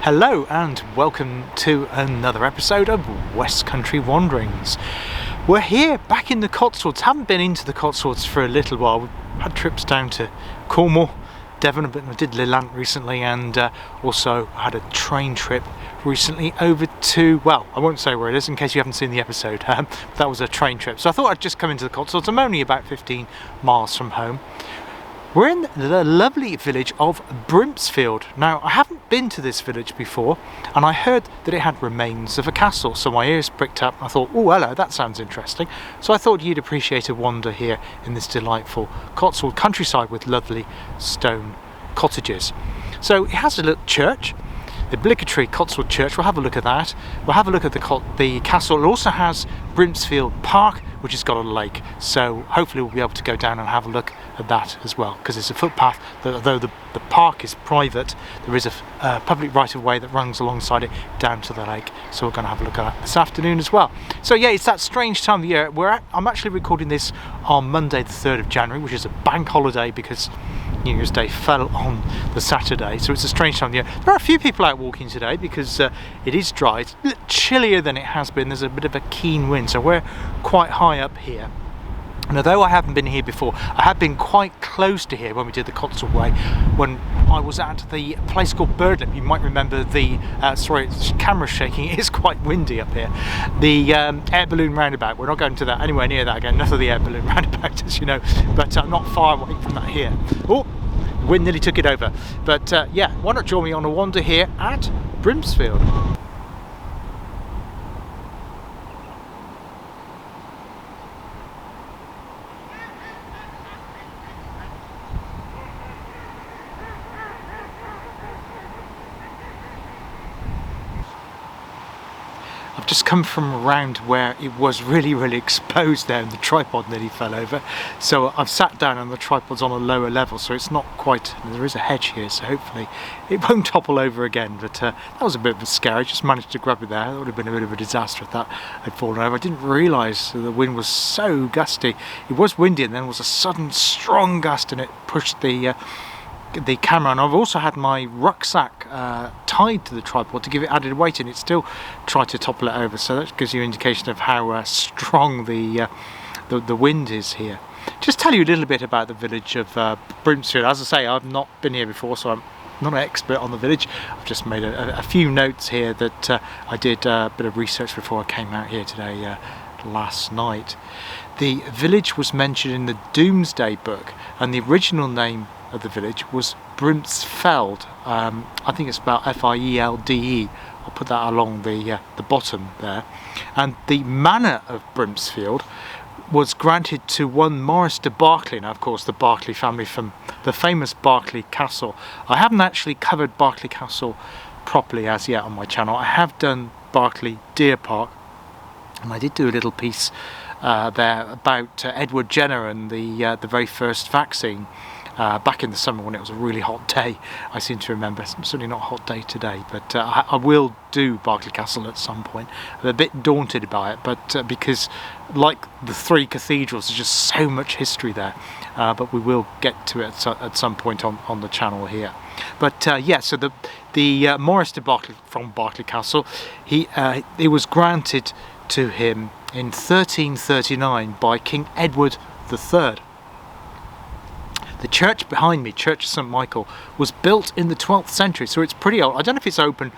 Hello and welcome to another episode of West Country Wanderings. We're here back in the Cotswolds. Haven't been into the Cotswolds for a little while. We've had trips down to Cornwall, Devon, a bit. I did Lelant recently, and also had a train trip recently over to, well, I won't say where it is in case you haven't seen the episode. That was a train trip. So I thought I'd just come into the Cotswolds. I'm only about 15 miles from home. We're in the lovely village of Brimsfield. Now, I haven't been to this village before, and I heard that it had remains of a castle, so my ears pricked up and I thought, oh hello, that sounds interesting. So I thought you'd appreciate a wander here in this delightful Cotswold countryside with lovely stone cottages. So it has a little church, the obligatory Cotswold church. We'll have a look at that. We'll have a look at the castle. It also has Brimsfield Park, which has got a lake, so hopefully we'll be able to go down and have a look at that as well, because it's a footpath that, although the park is private, there is a public right-of-way that runs alongside it down to the lake, so we're going to have a look at that this afternoon as well. So yeah, it's that strange time of year. I'm actually recording this on Monday the 3rd of January, which is a bank holiday because New Year's Day fell on the Saturday, so it's a strange time of year. There are a few people out walking today because it is dry. It's a bit chillier than it has been. There's a bit of a keen wind, so we're quite high up here. And although I haven't been here before, I have been quite close to here when we did the Cotswold Way, when I was at the place called Birdlip. You might remember the, sorry, the camera's shaking, it is quite windy up here. The air balloon roundabout, we're not going to that anywhere near that again, enough of the air balloon roundabout, as you know, but I'm not far away from that here. Oh, the wind nearly took it over. But yeah, why not join me on a wander here at Brimsfield? I've just come from around where it was really exposed there and the tripod nearly fell over, so I've sat down and the tripod's on a lower level, so it's not quite, there is a hedge here, so hopefully it won't topple over again. But that was a bit of a scare. I just managed to grab it there. That would have been a bit of a disaster if that had fallen over. I didn't realise the wind was so gusty. It was windy and then there was a sudden strong gust and it pushed the camera, and I've also had my rucksack tied to the tripod to give it added weight, and it still tried to topple it over, so that gives you an indication of how strong the wind is here. Just tell you a little bit about the village of Brimsfield. As I say, I've not been here before, so I'm not an expert on the village. I've just made a few notes here that I did a bit of research before I came out here today last night. The village was mentioned in the Domesday Book, and the original name of the village was Brimsfield. I think it's spelled F-I-E-L-D-E. I'll put that along the bottom there. And the manor of Brimsfield was granted to one Maurice de Berkeley. Now, of course, the Berkeley family from the famous Berkeley Castle. I haven't actually covered Berkeley Castle properly as yet on my channel. I have done Berkeley Deer Park, and I did do a little piece there about Edward Jenner and the very first vaccine. Back in the summer when it was a really hot day, I seem to remember. It's certainly not a hot day today, but I will do Berkeley Castle at some point. I'm a bit daunted by it, but because like the three cathedrals, there's just so much history there, but we will get to it at some point on the channel here. But yeah, so the Maurice de Berkeley from Berkeley Castle, it was granted to him in 1339 by King Edward III. The church behind me, Church of St Michael, was built in the 12th century, so it's pretty old. I don't know if it's open.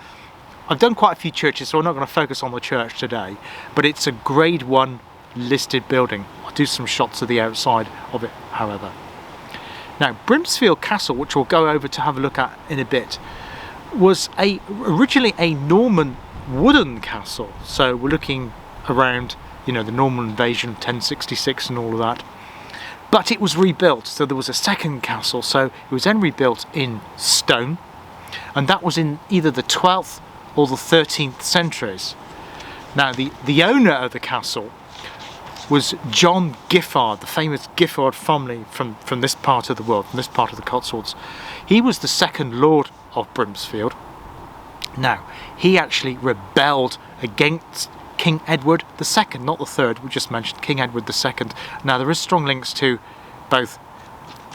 I've done quite a few churches, so I'm not going to focus on the church today, but it's a Grade 1 listed building. I'll do some shots of the outside of it, however. Now, Brimsfield Castle, which we'll go over to have a look at in a bit, was originally a Norman wooden castle. So we're looking around, you know, the Norman invasion, 1066 and all of that. But it was rebuilt, so there was a second castle, so it was then rebuilt in stone, and that was in either the 12th or the 13th centuries. Now the owner of the castle was John Giffard, the famous Giffard family from this part of the world, from this part of the Cotswolds. He was the second Lord of Brimsfield. Now, he actually rebelled against King Edward II, not the third, we just mentioned King Edward II. Now, there is strong links to both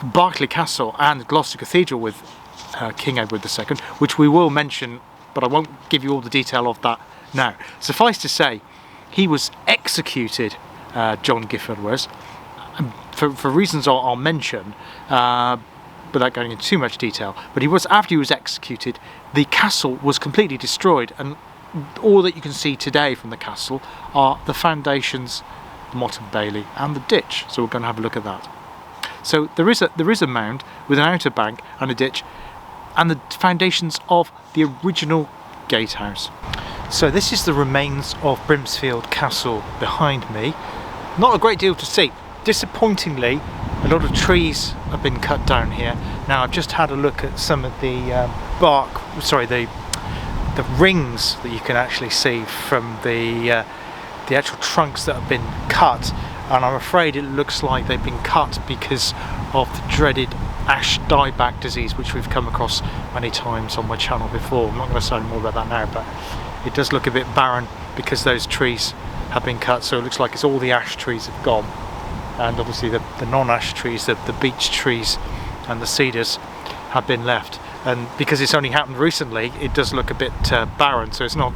Berkeley Castle and Gloucester Cathedral with King Edward II, which we will mention but I won't give you all the detail of that now. Suffice to say, he was executed, John Gifford was, for reasons I'll mention, without going into too much detail. But after he was executed, the castle was completely destroyed, and all that you can see today from the castle are the foundations, the Motte and Bailey, and the ditch. So we're going to have a look at that. So there is a mound with an outer bank and a ditch, and the foundations of the original gatehouse. So this is the remains of Brimsfield Castle behind me. Not a great deal to see. Disappointingly, a lot of trees have been cut down here. Now I've just had a look at some of the the rings that you can actually see from the actual trunks that have been cut, and I'm afraid it looks like they've been cut because of the dreaded ash dieback disease, which we've come across many times on my channel before. I'm not going to say any more about that now, but it does look a bit barren because those trees have been cut, so it looks like it's all the ash trees have gone, and obviously the non-ash trees, the beech trees and the cedars have been left. And because it's only happened recently, it does look a bit barren, so it's not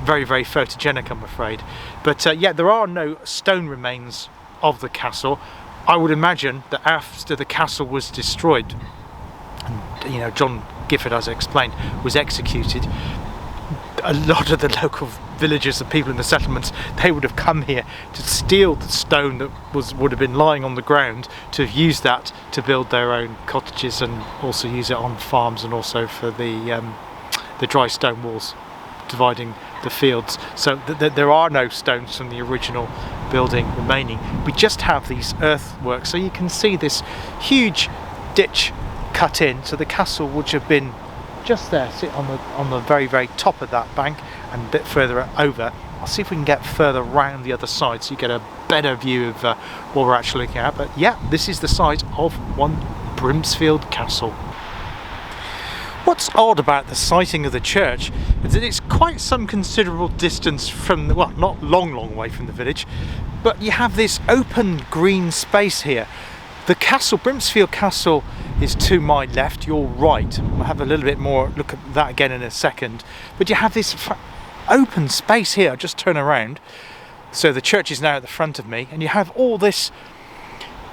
very, very photogenic, I'm afraid. But yeah, there are no stone remains of the castle. I would imagine that after the castle was destroyed, and, you know, John Gifford, as I explained, was executed, a lot of the local villagers, the people in the settlements, they would have come here to steal the stone that would have been lying on the ground, to use that to build their own cottages, and also use it on farms, and also for the dry stone walls dividing the fields. So there are no stones from the original building remaining. We just have these earthworks, so you can see this huge ditch cut in. So the castle would have been just there, sit on the very, very top of that bank, and a bit further over. I'll see if we can get further round the other side so you get a better view of what we're actually looking at. But yeah, this is the site of one Brimsfield Castle. What's odd about the siting of the church is that it's quite some considerable distance from the, well, not long way from the village, but you have this open green space here. The castle, Brimsfield Castle, is to my left, your right. We'll have a little bit more look at that again in a second. But you have this open space here. Just turn around. So the church is now at the front of me, and you have all this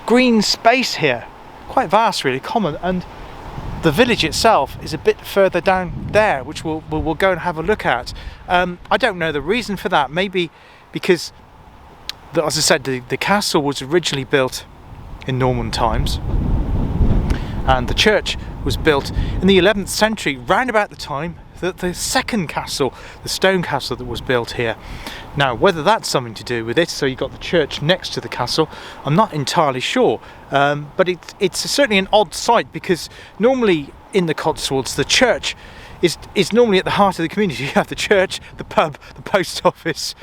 green space here. Quite vast, really, common. And the village itself is a bit further down there, which we'll go and have a look at. I don't know the reason for that. Maybe because, as I said, the castle was originally built in Norman times, and the church was built in the 11th century, round about the time that the second castle, the stone castle that was built here. Now, whether that's something to do with it, so you've got the church next to the castle, I'm not entirely sure, but it's certainly an odd sight, because normally in the Cotswolds the church is normally at the heart of the community. You have the church, the pub, the post office,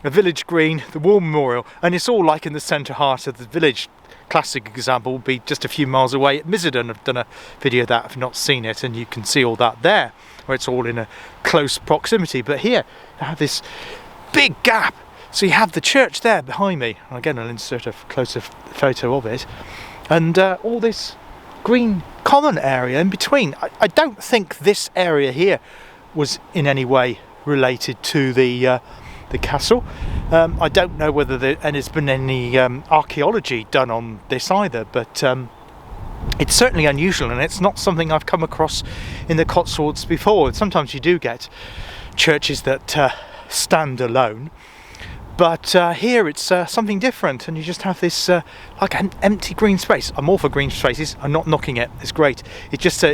a village green, the war memorial, and it's all like in the centre heart of the village. Classic example would be just a few miles away at Mizardon. I've done a video of that if you've not seen it, and you can see all that there, where it's all in a close proximity. But here you have this big gap, so you have the church there behind me. Again, I'll insert a closer photo of it, and all this green common area in between. I don't think this area here was in any way related to the castle. I don't know whether there's been any archaeology done on this either, but it's certainly unusual, and it's not something I've come across in the Cotswolds before. Sometimes you do get churches that stand alone, but here it's something different, and you just have this like an empty green space. I'm all for green spaces. I'm not knocking it. It's great. It just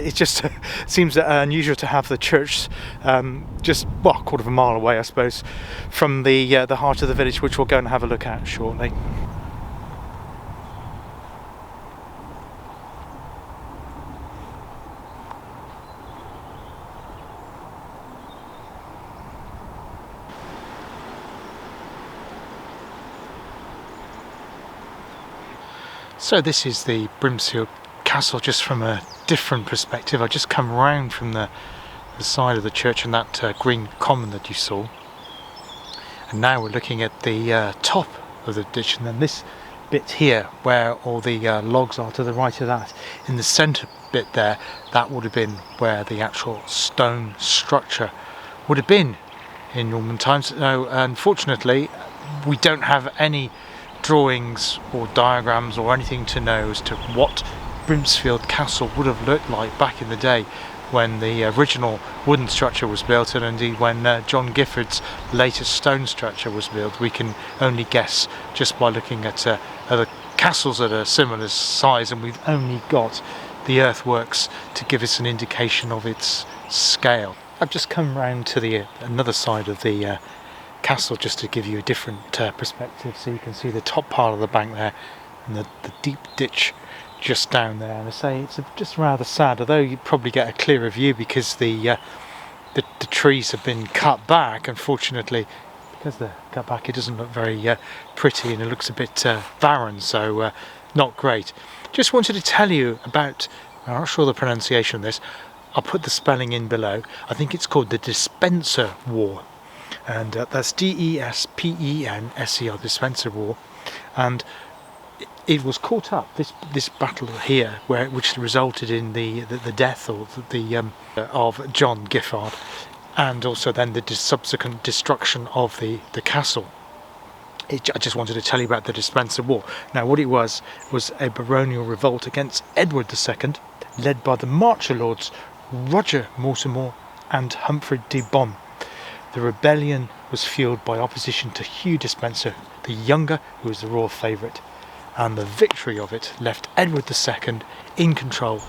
seems unusual to have the church just, well, a quarter of a mile away, I suppose, from the heart of the village, which we'll go and have a look at shortly. So this is the Brimsfield Castle, just from a different perspective. I just come round from the side of the church and that green common that you saw, and now we're looking at the top of the ditch, and then this bit here where all the logs are to the right of that, in the centre bit there, that would have been where the actual stone structure would have been in Norman times. So unfortunately we don't have any drawings or diagrams or anything to know as to what Brimsfield Castle would have looked like back in the day when the original wooden structure was built, and indeed when John Gifford's latest stone structure was built. We can only guess just by looking at other castles that are similar size, and we've only got the earthworks to give us an indication of its scale. I've just come round to the another side of the castle just to give you a different perspective, so you can see the top part of the bank there and the deep ditch just down there. And I say it's just rather sad, although you'd probably get a clearer view because the trees have been cut back. Unfortunately, because they're cut back, it doesn't look very pretty, and it looks a bit barren, so not great. Just wanted to tell you about, I'm not sure the pronunciation of this, I'll put the spelling in below. I think it's called the Dispenser War, and that's D-E-S-P-E-N-S-E-R, Dispenser War. And it was caught up, this battle here, which resulted in the death of John Giffard, and also then the subsequent destruction of the castle. I just wanted to tell you about the Dispenser War. Now, what it was a baronial revolt against Edward II, led by the Marcher Lords Roger Mortimer and Humphrey de Bon. The rebellion was fueled by opposition to Hugh Despenser the Younger, who was the royal favourite, and the victory of it left Edward II in control.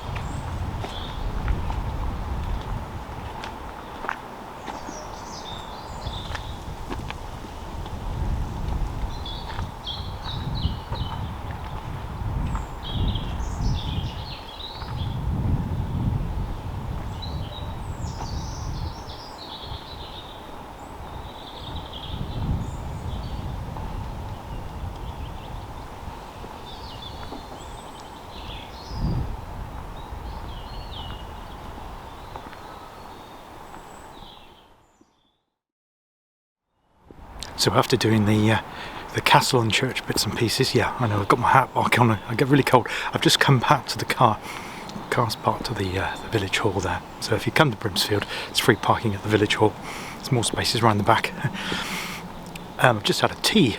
So after doing the castle and church bits and pieces, yeah, I know I've got my hat back on, I get really cold. I've just come back to the car. The car's parked to the village hall there. So if you come to Brimsfield, it's free parking at the village hall. There's more spaces around the back. I've just had a tea,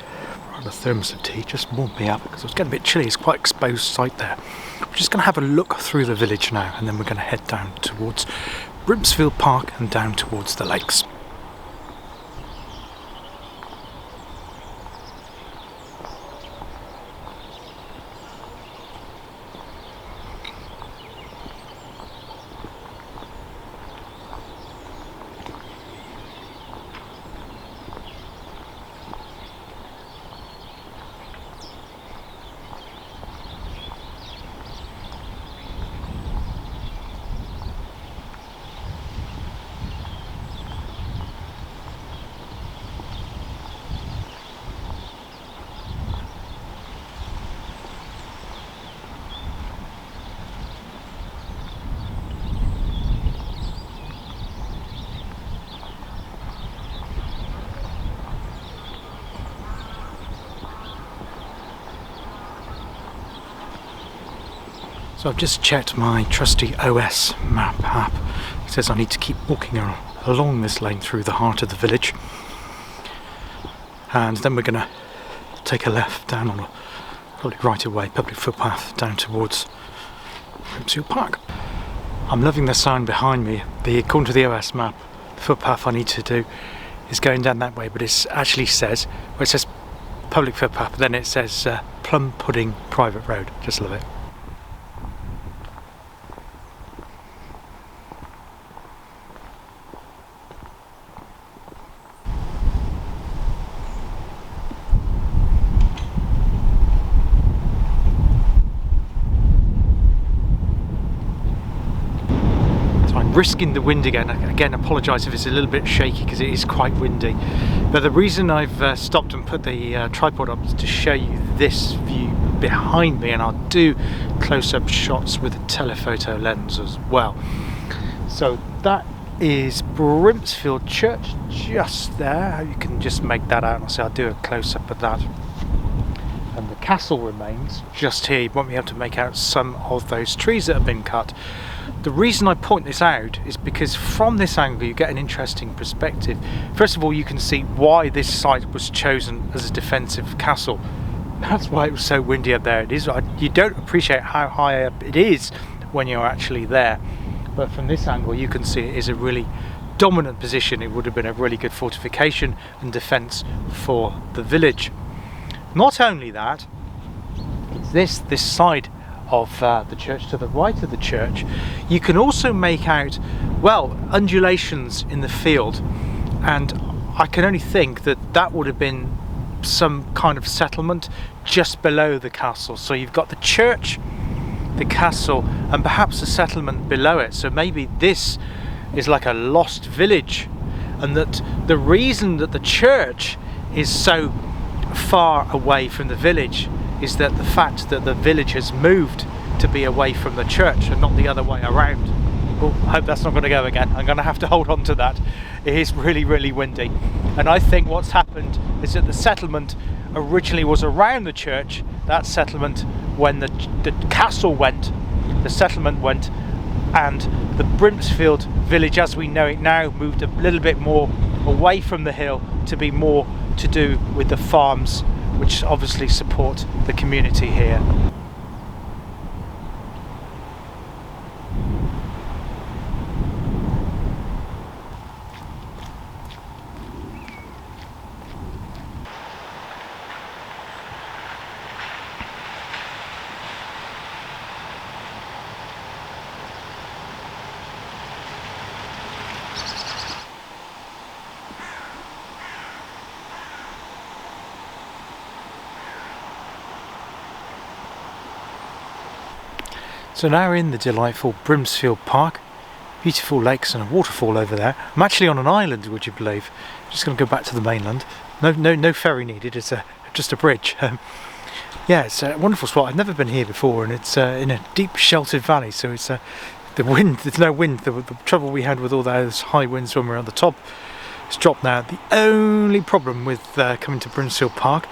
a thermos of tea, just warmed me up because it was getting a bit chilly. It's quite exposed site there. We're just going to have a look through the village now, and then we're going to head down towards Brimsfield Park and down towards the lakes. So I've just checked my trusty OS map app. It says I need to keep walking along this lane through the heart of the village, and then we're going to take a left down on a probably right away public footpath down towards Brimsfield Park. I'm loving the sign behind me. According to the OS map, the footpath I need to do is going down that way, but it actually says, well, it says public footpath, but then it says Plum Pudding Private Road. Just love it. Risking the wind again. Apologise if it's a little bit shaky because it is quite windy, but the reason I've stopped and put the tripod up is to show you this view behind me, and I'll do close-up shots with a telephoto lens as well. So that is Brimsfield Church just there. You can just make that out, and I'll do a close-up of that and the castle remains. Just here you won't be able to make out some of those trees that have been cut. The reason I point this out is because from this angle you get an interesting perspective. First of all, you can see why this site was chosen as a defensive castle. That's why it was so windy up there. It is. You don't appreciate how high up it is when you're actually there. But from this angle you can see it is a really dominant position. It would have been a really good fortification and defence for the village. Not only that, it's this side of the church, to the right of the church, you can also make out, well, undulations in the field, and I can only think that that would have been some kind of settlement just below the castle. So you've got the church, the castle, and perhaps a settlement below it. So maybe this is like a lost village, and that the reason that the church is so far away from the village is that the fact that the village has moved to be away from the church and not the other way around. Oh, I hope that's not going to go again. I'm going to have to hold on to that. It is really, really windy. And I think what's happened is that the settlement originally was around the church. That settlement, when the castle went, the settlement went, and the Brimsfield village as we know it now moved a little bit more away from the hill to be more to do with the farms, which obviously support the community here. So now we're in the delightful Brimsfield Park. Beautiful lakes and a waterfall over there. I'm actually on an island, would you believe? Just going to go back to the mainland. No ferry needed. It's just a bridge. Yeah, it's a wonderful spot. I've never been here before, and it's in a deep sheltered valley. So it's the wind. There's no wind. The trouble we had with all those high winds when we were on the top has dropped now. The only problem with coming to Brimsfield Park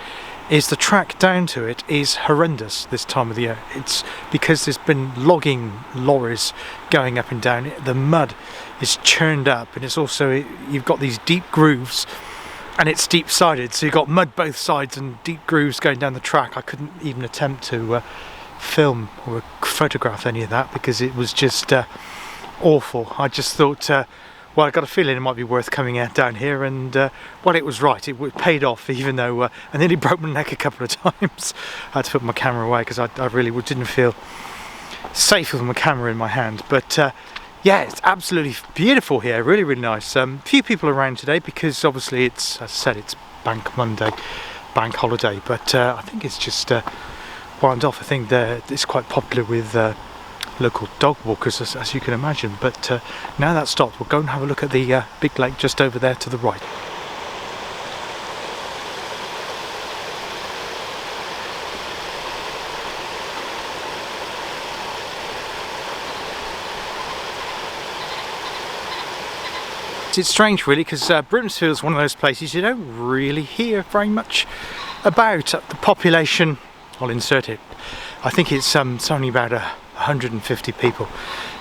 is the track down to it is horrendous this time of the year. It's because there's been logging lorries going up and down. The mud is churned up, and it's also, you've got these deep grooves, and it's deep sided, so you've got mud both sides and deep grooves going down the track. I couldn't even attempt to film or photograph any of that because it was just awful. I just thought, well, I got a feeling it might be worth coming out down here, and well, it was right. It paid off, even though I nearly broke my neck a couple of times. I had to put my camera away because I really didn't feel safe with my camera in my hand. But yeah, it's absolutely beautiful here. Really, really nice. Few people around today because obviously it's, as I said, it's Bank Monday, bank holiday. But I think it's just wound off. I think it's quite popular with local dog walkers, as you can imagine. But now that's stopped, we'll go and have a look at the big lake just over there to the right. It's strange really, because Brimsfield is one of those places you don't really hear very much about. The population, I'll insert it, I think it's only about 150 people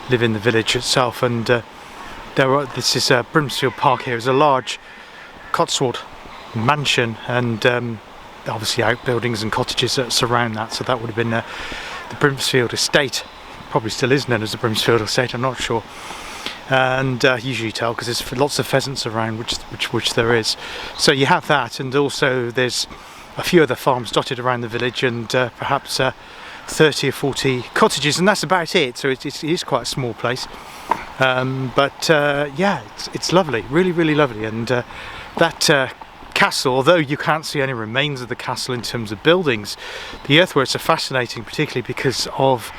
live in the village itself, and this is Brimsfield Park here. Is a large Cotswold mansion, and obviously outbuildings and cottages that surround that, so that would have been the Brimsfield estate. Probably still is known as the Brimsfield estate, I'm not sure. And usually tell because there's lots of pheasants around, which there is. So you have that, and also there's a few other farms dotted around the village, and perhaps 30 or 40 cottages, and that's about it. So it is quite a small place, but yeah, it's lovely, really, really lovely. And that castle, although you can't see any remains of the castle in terms of buildings, the earthworks are fascinating, particularly because of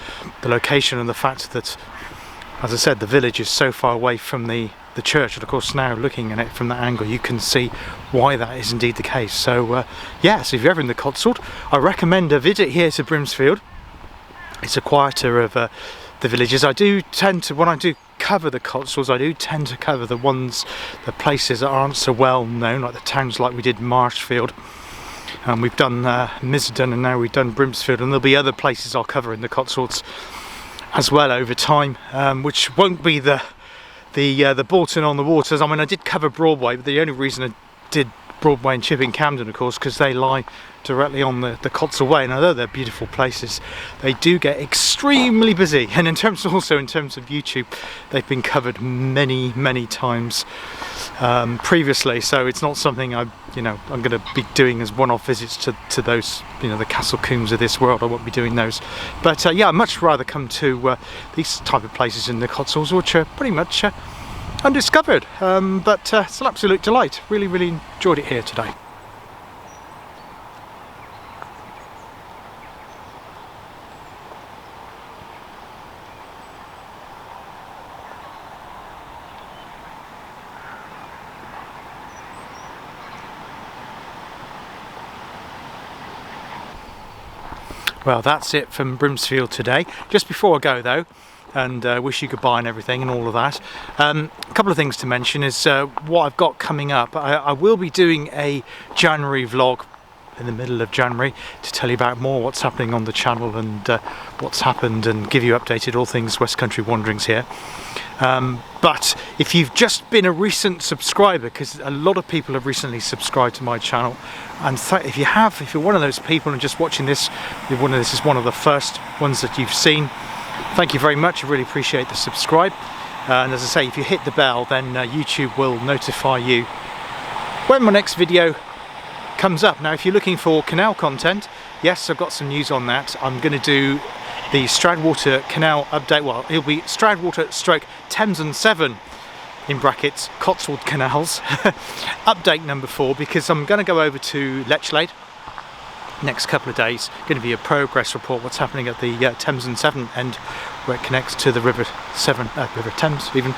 the location and the fact that, as I said, the village is so far away from the church, and of course now looking at it from that angle you can see why that is indeed the case. So yeah, so if you're ever in the Cotswold, I recommend a visit here to Brimsfield. It's a quieter of the villages. I do tend to, when I do cover the Cotswolds, I do tend to cover the places that aren't so well known, like the towns like we did Marshfield And we've done Misden, and now we've done Brimsfield, and there'll be other places I'll cover in the Cotswolds as well over time, which won't be the Bolton on the Waters. I mean, I did cover Broadway, but the only reason I did Broadway and Chipping Camden, of course, because they lie directly on the Cotswold Way, and although they're beautiful places, they do get extremely busy. And in terms of YouTube, they've been covered many times previously, so it's not something I'm going to be doing as one-off visits to those, the Castle Combs of this world. I won't be doing those, but yeah, I'd much rather come to these type of places in the Cotswolds, which are pretty much undiscovered, but it's an absolute delight. Really enjoyed it here today. Well, that's it from Brimsfield today. Just before I go though, and wish you goodbye and everything and all of that, a couple of things to mention is what I've got coming up. I will be doing a January vlog in the middle of January to tell you about more what's happening on the channel and what's happened, and give you updated all things West Country Wanderings here. But if you've just been a recent subscriber, because a lot of people have recently subscribed to my channel, and if you're one of those people and just watching this, this is one of the first ones that you've seen, thank you very much. I really appreciate the subscribe. And as I say, if you hit the bell, then YouTube will notify you when my next video comes up. Now, if you're looking for canal content, yes, I've got some news on that. I'm going to do the Stroudwater Canal update. Well, it'll be Stroudwater stroke Thames and Severn in brackets Cotswold Canals update number 4, because I'm going to go over to Lechlade next couple of days. Going to be a progress report, what's happening at the Thames and Severn end, where it connects to the River Thames even,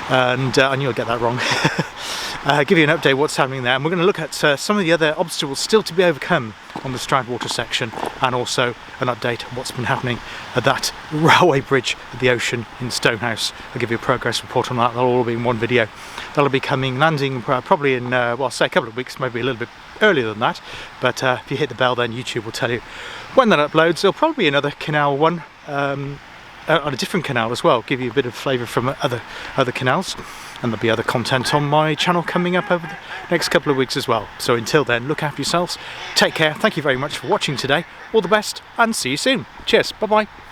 and I knew I'd get that wrong. Give you an update what's happening there, and we're going to look at some of the other obstacles still to be overcome on the Stroudwater section, and also an update on what's been happening at that railway bridge at the ocean in Stonehouse. I'll give you a progress report on that. That'll all be in one video. That'll be landing probably in, well, say a couple of weeks, maybe a little bit earlier than that, but if you hit the bell, then YouTube will tell you when that uploads. There'll probably be another canal one on a different canal as well, give you a bit of flavour from other canals, and there'll be other content on my channel coming up over the next couple of weeks as well. So until then, look after yourselves, take care, thank you very much for watching today, all the best, and see you soon. Cheers, bye bye.